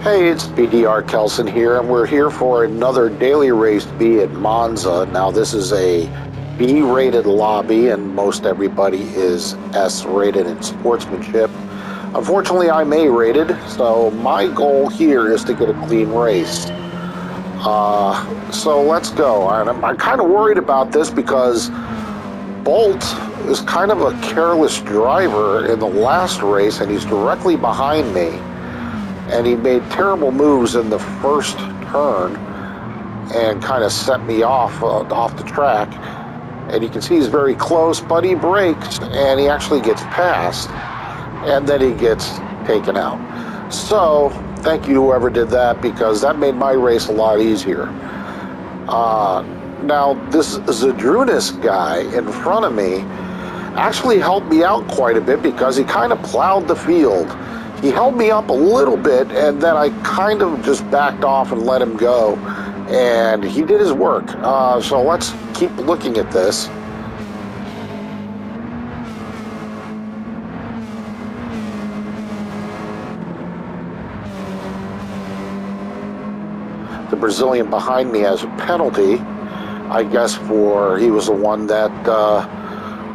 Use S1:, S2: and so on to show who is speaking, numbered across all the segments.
S1: Hey, it's BDR Kelson here, and we're here for another daily race B at Monza. Now, this is a B-rated lobby, and most everybody is S-rated in sportsmanship. Unfortunately, I'm A-rated, so my goal here is to get a clean race. So let's go. And I'm kind of worried about this because Bolt is kind of a careless driver in the last race, and he's directly behind me. And he made terrible moves in the first turn and kind of set me off the track. And you can see he's very close, but he brakes and he actually gets passed, and then he gets taken out. So thank you to whoever did that, because that made my race a lot easier. Now this Zadrunas guy in front of me actually helped me out quite a bit because he kind of plowed the field. He held me up a little bit, and then I kind of just backed off and let him go, and he did his work. So let's keep looking at this. The Brazilian behind me has a penalty, I guess, for he was the one that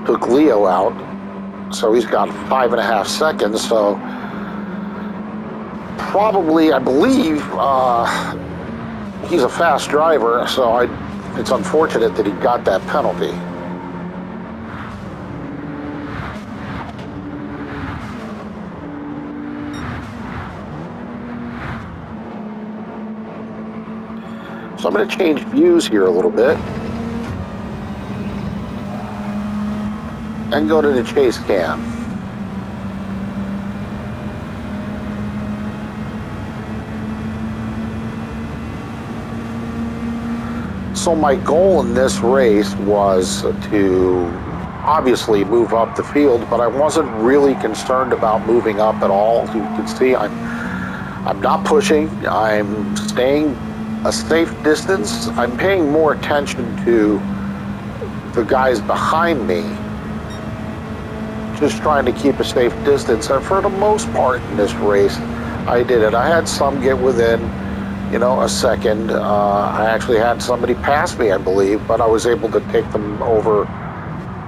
S1: took Leo out. So he's got 5.5 seconds, so probably, I believe, he's a fast driver, so it's unfortunate that he got that penalty. So I'm going to change views here a little bit and go to the chase cam. So my goal in this race was to obviously move up the field, but I wasn't really concerned about moving up at all. As you can see, I'm not pushing. I'm staying a safe distance. I'm paying more attention to the guys behind me, just trying to keep a safe distance. And for the most part in this race, I did it. I had some get within, a second. I actually had somebody pass me, I believe, but I was able to take them over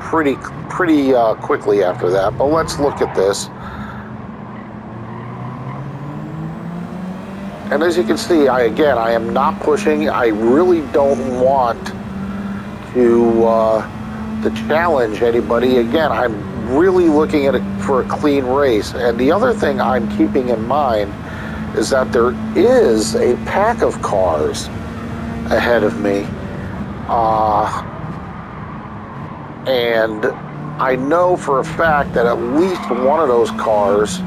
S1: pretty quickly after that. But let's look at this. And as you can see, I am not pushing. I really don't want to challenge anybody. Again, I'm really looking at it for a clean race. And the other thing I'm keeping in mind is that there is a pack of cars ahead of me. And I know for a fact that at least one of those cars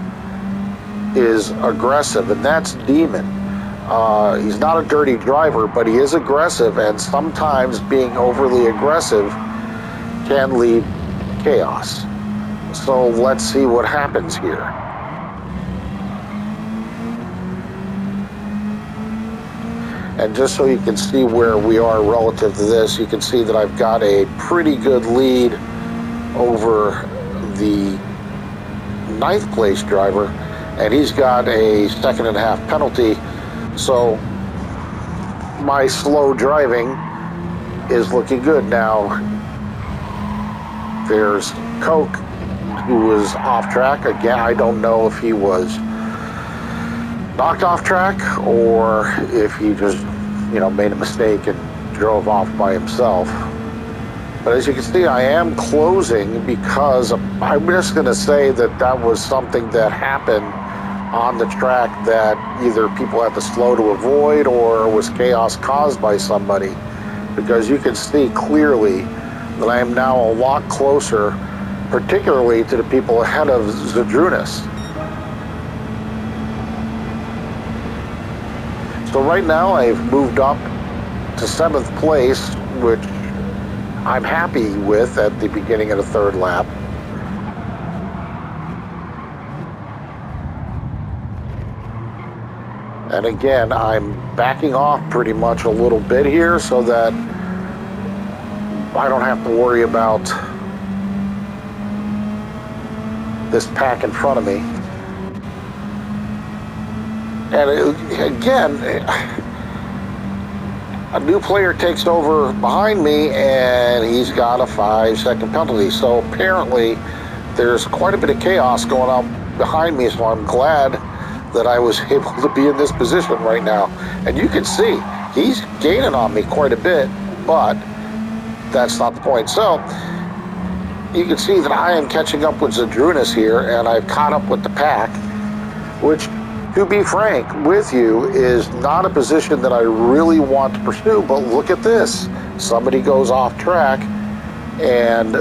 S1: is aggressive, and that's Demon. He's not a dirty driver, but he is aggressive, and sometimes being overly aggressive can lead to chaos. So let's see what happens here. And just so you can see where we are relative to this, you can see that I've got a pretty good lead over the 9th place driver, and he's got a 2.5 penalty. So my slow driving is looking good. Now there's Coke, who was off track. Again, I don't know if he was knocked off track or if he just made a mistake and drove off by himself. But as you can see, I am closing because I'm just going to say that was something that happened on the track that either people had to slow to avoid or was chaos caused by somebody, because you can see clearly that I am now a lot closer, particularly to the people ahead of Zadrunas. So right now I've moved up to 7th place, which I'm happy with at the beginning of the 3rd lap. And again, I'm backing off pretty much a little bit here so that I don't have to worry about this pack in front of me. And again, a new player takes over behind me and he's got a 5-second penalty. So apparently there's quite a bit of chaos going on behind me, so I'm glad that I was able to be in this position right now. And you can see he's gaining on me quite a bit, but that's not the point. So you can see that I am catching up with Zadrunas here, and I've caught up with the pack, which, to be frank with you, is not a position that I really want to pursue. But look at this. Somebody goes off track, and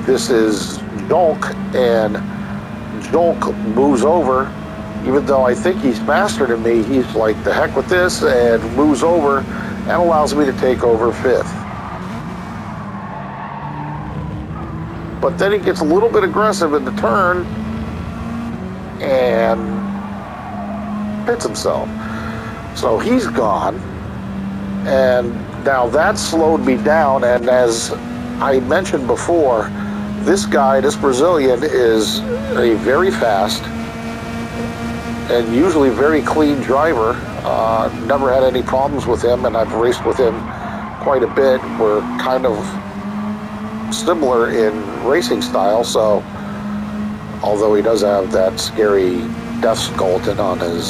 S1: this is Jolk, and Jolk moves over. Even though I think he's faster than me, he's like, the heck with this, and moves over and allows me to take over 5th. But then he gets a little bit aggressive in the turn and hits himself. So he's gone. And now that slowed me down. And as I mentioned before, this guy, this Brazilian, is a very fast and usually very clean driver. Never had any problems with him, and I've raced with him quite a bit. We're kind of similar in racing style, so although he does have that scary death skeleton on the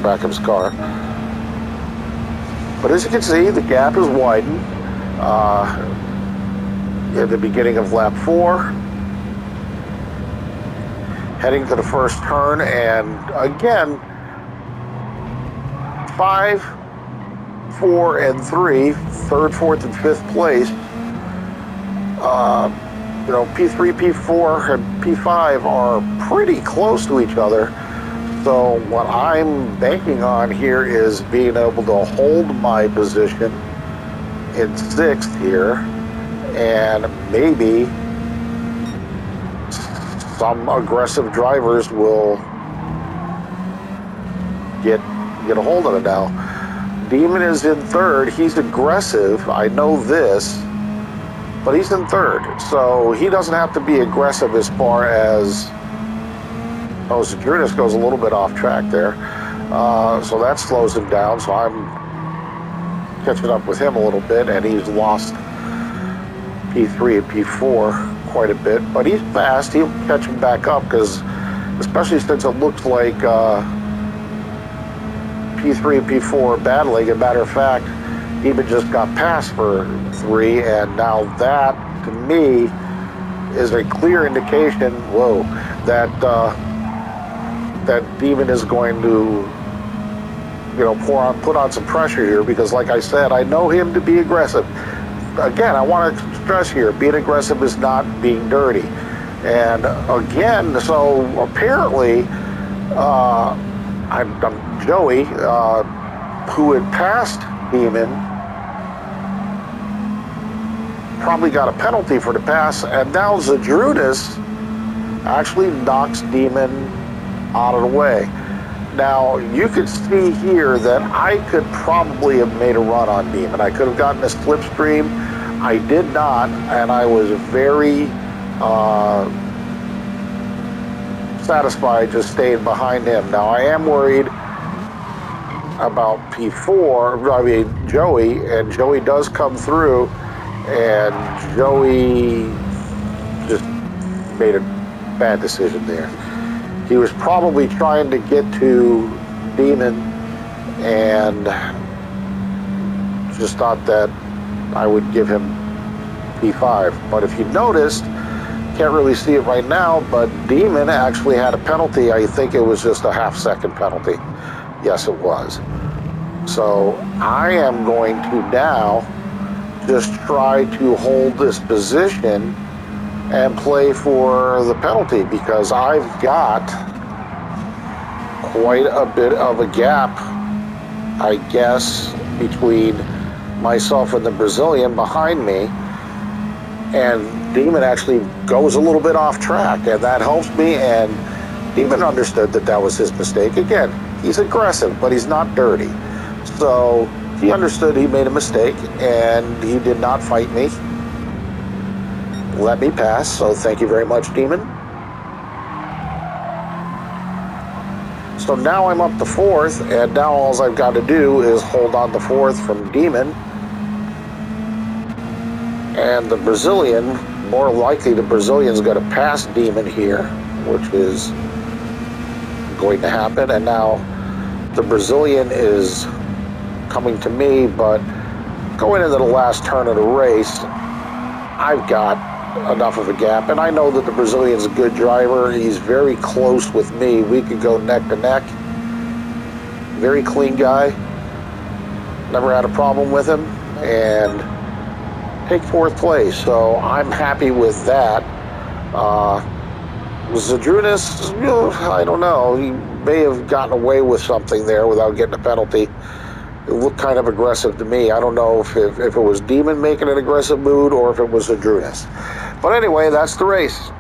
S1: back of his car. But as you can see, the gap is widened at the beginning of lap 4. Heading to the first turn, and again, 5, 4, and 3, 3rd, 4th, and 5th place. You know, P3, P4, and P5 are pretty close to each other. So what I'm banking on here is being able to hold my position in 6th here, and maybe some aggressive drivers will get a hold of it now. Demon is in 3rd. He's aggressive. I know this, but he's in 3rd. So he doesn't have to be aggressive as far as... Oh, Zadrunas goes a little bit off track there. So that slows him down. So I'm catching up with him a little bit, and he's lost P3 and P4 quite a bit, but he's fast. He'll catch him back up, because especially since it looks like P3 and P4 are battling. As a matter of fact, Demon just got passed for 3, and now that, to me, is a clear indication, whoa, that that Demon is going to, you know, put on some pressure here, because like I said, I know him to be aggressive. Again, I want to stress here, being aggressive is not being dirty. And again, so apparently, I'm Joey, who had passed Demon, probably got a penalty for the pass, and now Zadrunas actually knocks Demon out of the way. Now, you could see here that I could probably have made a run on Demon. I could have gotten this slipstream. I did not, and I was very satisfied just staying behind him. Now, I am worried about P4, I mean Joey, and Joey does come through, and Joey just made a bad decision there. He was probably trying to get to Demon and just thought that I would give him P5. But if you noticed, can't really see it right now, but Demon actually had a penalty. I think it was just a half-second penalty. Yes, it was. So I am going to now just try to hold this position and play for the penalty, because I've got quite a bit of a gap, I guess, between myself and the Brazilian behind me, and Demon actually goes a little bit off track, and that helps me, and Demon understood that that was his mistake. Again, he's aggressive, but he's not dirty. So he understood he made a mistake, and he did not fight me. Let me pass, so thank you very much, Demon. So now I'm up to fourth, and now all I've got to do is hold on to fourth from Demon. And the Brazilian, more likely the Brazilian's going to pass Demon here, which is going to happen. And now the Brazilian is coming to me, but going into the last turn of the race, I've got enough of a gap, and I know that the Brazilian's a good driver. He's very close with me. We could go neck to neck. Very clean guy. Never had a problem with him, and take fourth place. So I'm happy with that. Zadrunas, I don't know. He may have gotten away with something there without getting a penalty. It looked kind of aggressive to me. I don't know if it was Demon making an aggressive mood or if it was Zadrunas. But anyway, that's the race.